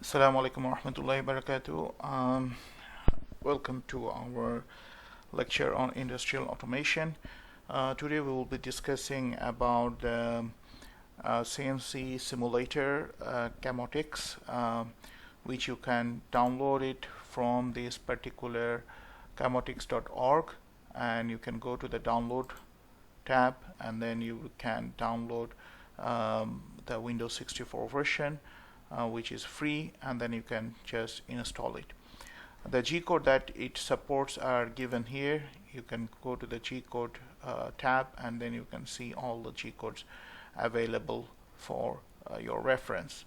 Assalamu alaikum wa rahmatullahi wa barakatuh. Welcome to our lecture on industrial automation. Today we will be discussing about the CNC simulator Chemotics, which you can download it from this particular chemotics.org, and you can go to the download tab and then you can download the Windows 64 version, which is free, and then you can just install it. The G-code that it supports are given here. You can go to the G-code tab and then you can see all the G-codes available for your reference.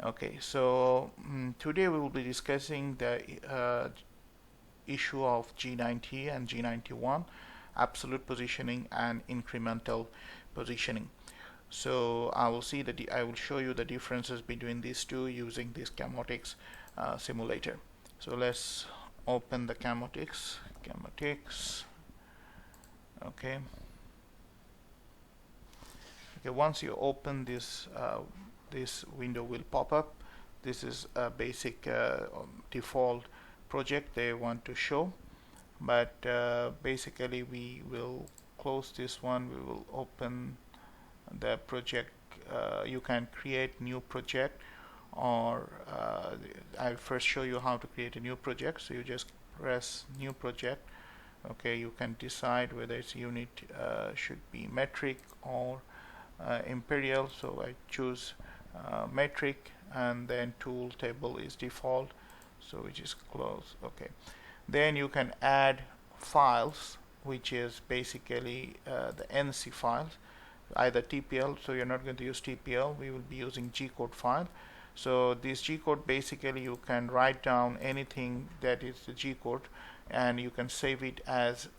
Okay, so today we will be discussing the issue of G90 and G91, absolute positioning and incremental positioning. So I will show you the differences between these two using this Chemotics simulator. So let's open the Chemotics. Okay. Once you open this, this window will pop up. This is a basic default project they want to show, but basically we will close this one. We will open the project. You can create new project, or I'll first show you how to create a new project. So you just press new project. Okay, you can decide whether its unit should be metric or imperial. So I choose metric, and then tool table is default, so we just close. Okay, then you can add files, which is basically the NC files, either TPL. So you're not going to use TPL, we will be using G-code file. So this G-code, basically you can write down anything that is the G-code, and you can save it as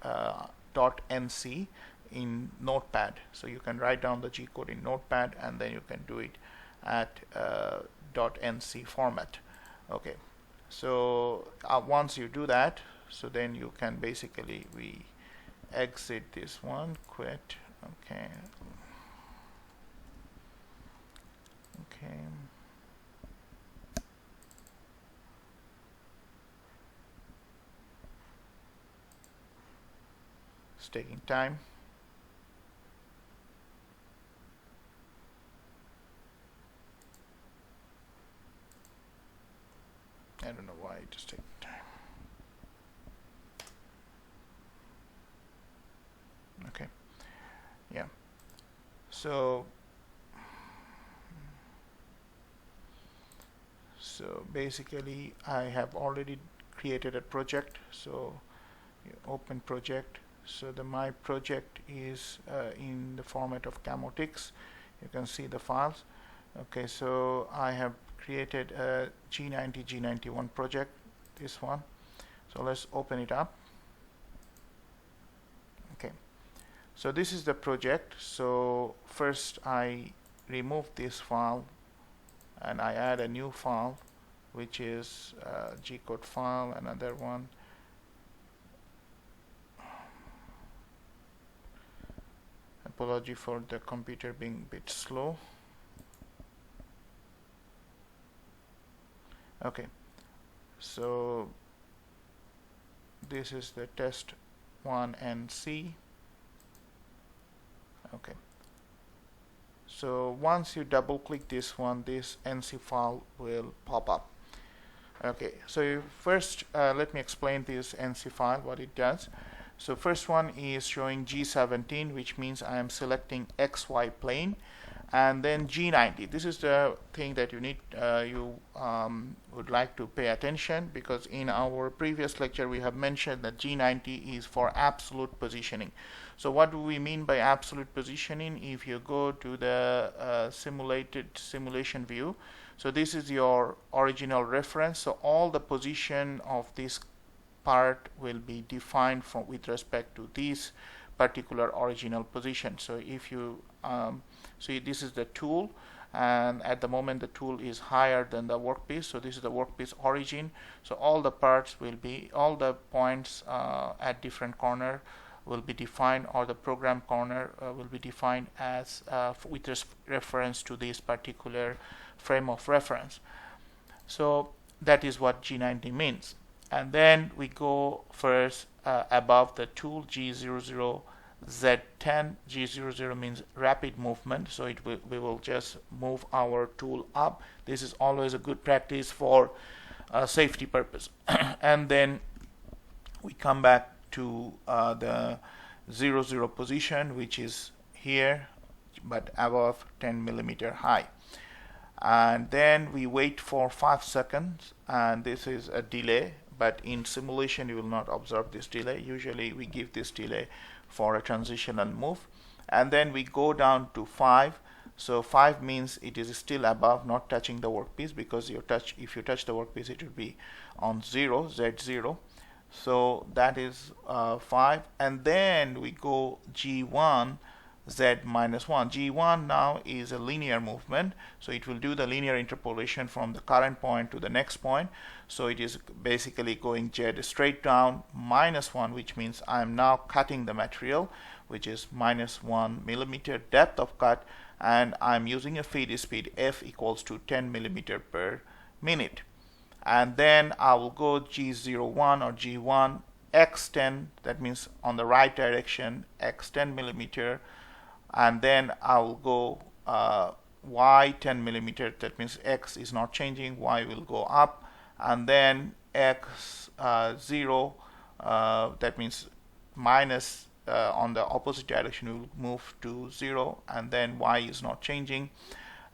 .nc in Notepad. So you can write down the G-code in Notepad, and then you can do it at .nc format. Okay, so once you do that, so then you can basically exit this one, quit. Okay. It's taking time. I don't know why it just taking time. Okay. Yeah. So basically I have already created a project. So you open project. So my project is in the format of Chemotics. You can see the files. Okay, so I have created a G90 G91 project, this one. So let's open it up. Okay, so this is the project. So first I remove this file and I add a new file, which is G-code file, another one. Apology for the computer being a bit slow. Okay, so this is the test 1 and C. Okay, so once you double click this one, this NC file will pop up. Okay, so first let me explain this NC file, what it does. So first one is showing G17, which means I am selecting XY plane, and then G90. This is the thing that you need, would like to pay attention, because in our previous lecture we have mentioned that G90 is for absolute positioning. So what do we mean by absolute positioning? If you go to the simulation view, so this is your original reference. So all the position of this part will be defined with respect to this particular original position. So if you so this is the tool, and at the moment the tool is higher than the workpiece. So this is the workpiece origin. So all the parts will be, all the points at different corner will be defined, or the program corner will be defined as with reference to this particular frame of reference. So that is what G90 means. And then we go first above the tool G00 Z10. G00 means rapid movement, so we will just move our tool up. This is always a good practice for safety purpose. And then we come back to the 00 position, which is here but above 10 millimeter high. And then we wait for 5 seconds, and this is a delay, but in simulation you will not observe this delay. Usually we give this delay for a transitional move. And then we go down to 5. So 5 means it is still above, not touching the workpiece, because if you touch the workpiece it will be on 0, Z0. So that is 5. And then we go G1 Z minus 1. G1 now is a linear movement, so it will do the linear interpolation from the current point to the next point. So it is basically going Z straight down minus 1, which means I am now cutting the material, which is minus 1 millimeter depth of cut, and I'm using a feed speed F equals to 10 millimeter per minute. And then I will go G01 or G1 X10, that means on the right direction, X10 millimeter, and then I will go Y 10 millimeter, that means X is not changing, Y will go up, and then X 0, that means minus on the opposite direction we will move to 0, and then Y is not changing,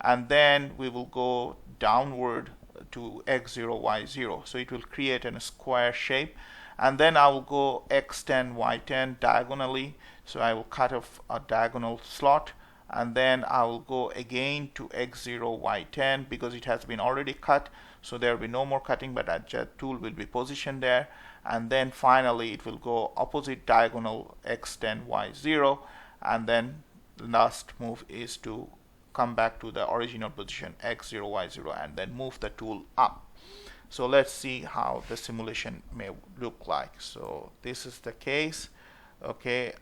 and then we will go downward to X0 Y0, so it will create a square shape. And then I will go X10 Y10 diagonally, so I will cut off a diagonal slot, and then I will go again to X0 Y10 because it has been already cut, so there will be no more cutting, but that tool will be positioned there. And then finally it will go opposite diagonal X10 Y0, and then the last move is to come back to the original position X0 Y0 and then move the tool up. So let's see how the simulation may look like. So this is the case. Okay,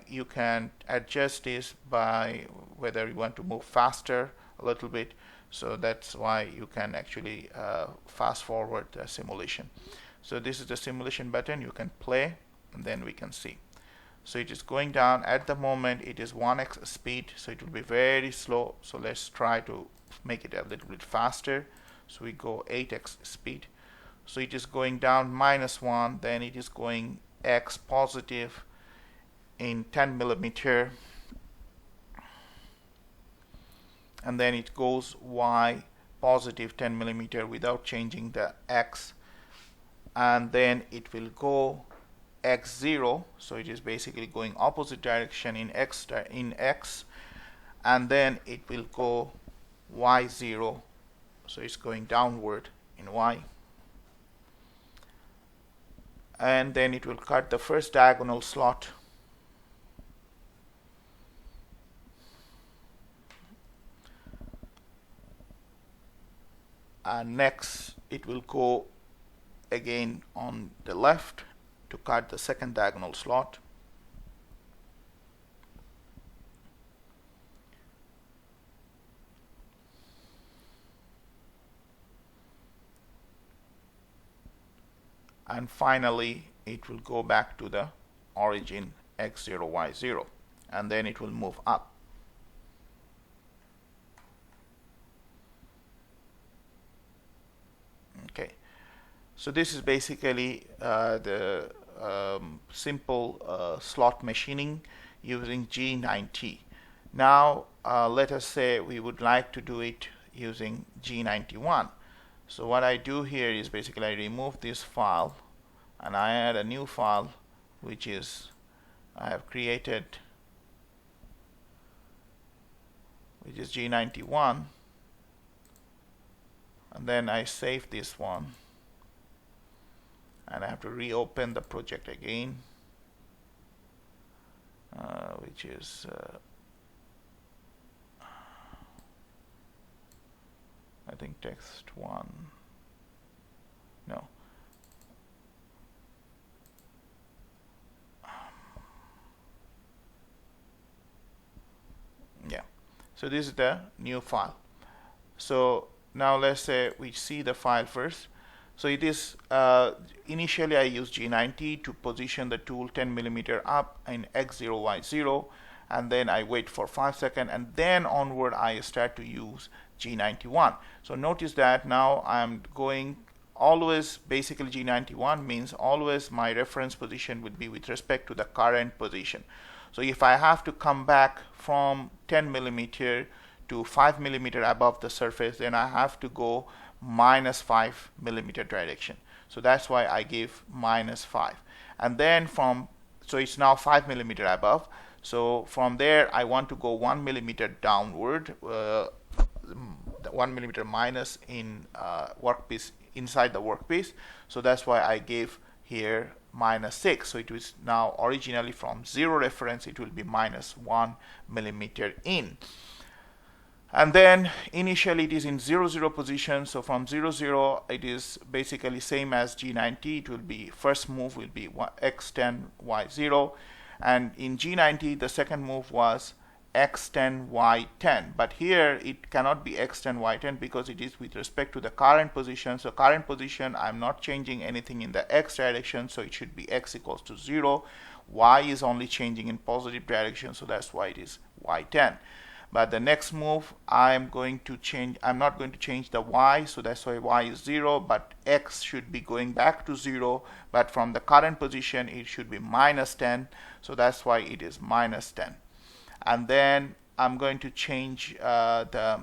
you can adjust this by whether you want to move faster a little bit. So that's why you can actually fast forward the simulation. So this is the simulation button. You can play, and then we can see. So it is going down. At the moment it is 1x speed, so it will be very slow. So let's try to make it a little bit faster. So we go 8x speed. So it is going down minus 1, then it is going x positive in 10 millimeter, and then it goes y positive 10 millimeter without changing the x, and then it will go x0, so it is basically going opposite direction in x, and then it will go y0, so it's going downward in y, and then it will cut the first diagonal slot, and next it will go again on the left to cut the second diagonal slot, and finally it will go back to the origin x0 y0, and then it will move up. Okay, so this is basically the simple slot machining using G90. Now let us say we would like to do it using G91. So what I do here is basically I remove this file and I add a new file, which is I have created, which is G91, and then I save this one, and I have to reopen the project again, which is I think text one, no, yeah, so this is the new file. So now let's say we see the file first. So it is initially I use G90 to position the tool 10 millimeter up in X0, Y0, and then I wait for 5 seconds, and then onward I start to use G91. So notice that now I'm going always, basically G91 means always my reference position would be with respect to the current position. So if I have to come back from 10 millimeter to 5 millimeter above the surface, then I have to go minus 5 millimeter direction. So that's why I give minus 5. And then so it's now 5 millimeter above. So from there I want to go 1 millimeter downward, 1 millimeter minus in workpiece, inside the workpiece. So that's why I gave here minus 6. So it was now originally from 0 reference, it will be minus 1 millimeter in. And then initially it is in 0, 0 position. So from 0, 0 it is basically same as G90. It will be, first move will be X10, Y0. And in G90 the second move was X10, Y10. But here it cannot be X10, Y10 because it is with respect to the current position. So current position, I'm not changing anything in the X direction. So it should be X equals to 0. Y is only changing in positive direction. So that's why it is Y10. But the next move I'm going to change, I'm not going to change the Y, so that's why Y is 0, but X should be going back to 0, but from the current position it should be minus 10, so that's why it is minus 10. And then I'm going to change the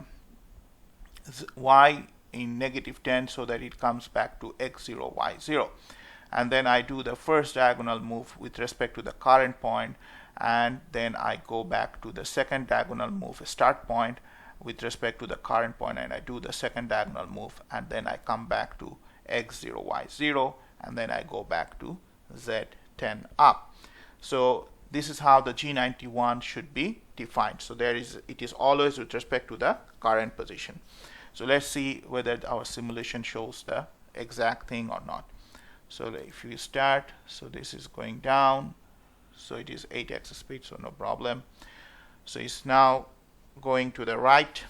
Y in negative 10 so that it comes back to X0, Y0. And then I do the first diagonal move with respect to the current point, and then I go back to the second diagonal move start point with respect to the current point, and I do the second diagonal move, and then I come back to X0, Y0, and then I go back to Z10 up. So this is how the G91 should be defined. So it is always with respect to the current position. So let's see whether our simulation shows the exact thing or not. So if you start, so this is going down, so it is 8x speed, so no problem. So it's now going to the right,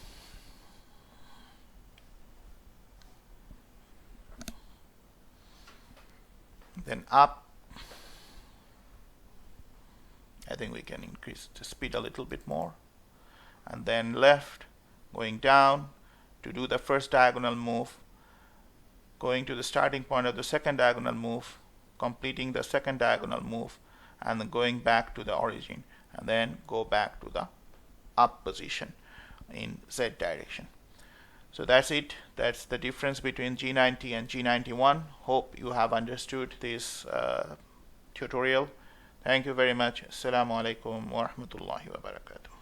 then up. I think we can increase the speed a little bit more, and then left, going down to do the first diagonal move, going to the starting point of the second diagonal move, completing the second diagonal move, and then going back to the origin, and then go back to the up position in Z direction. So that's it. That's the difference between G90 and G91. Hope you have understood this tutorial. Thank you very much. Assalamu alaikum wa rahmatullahi wa barakatuh.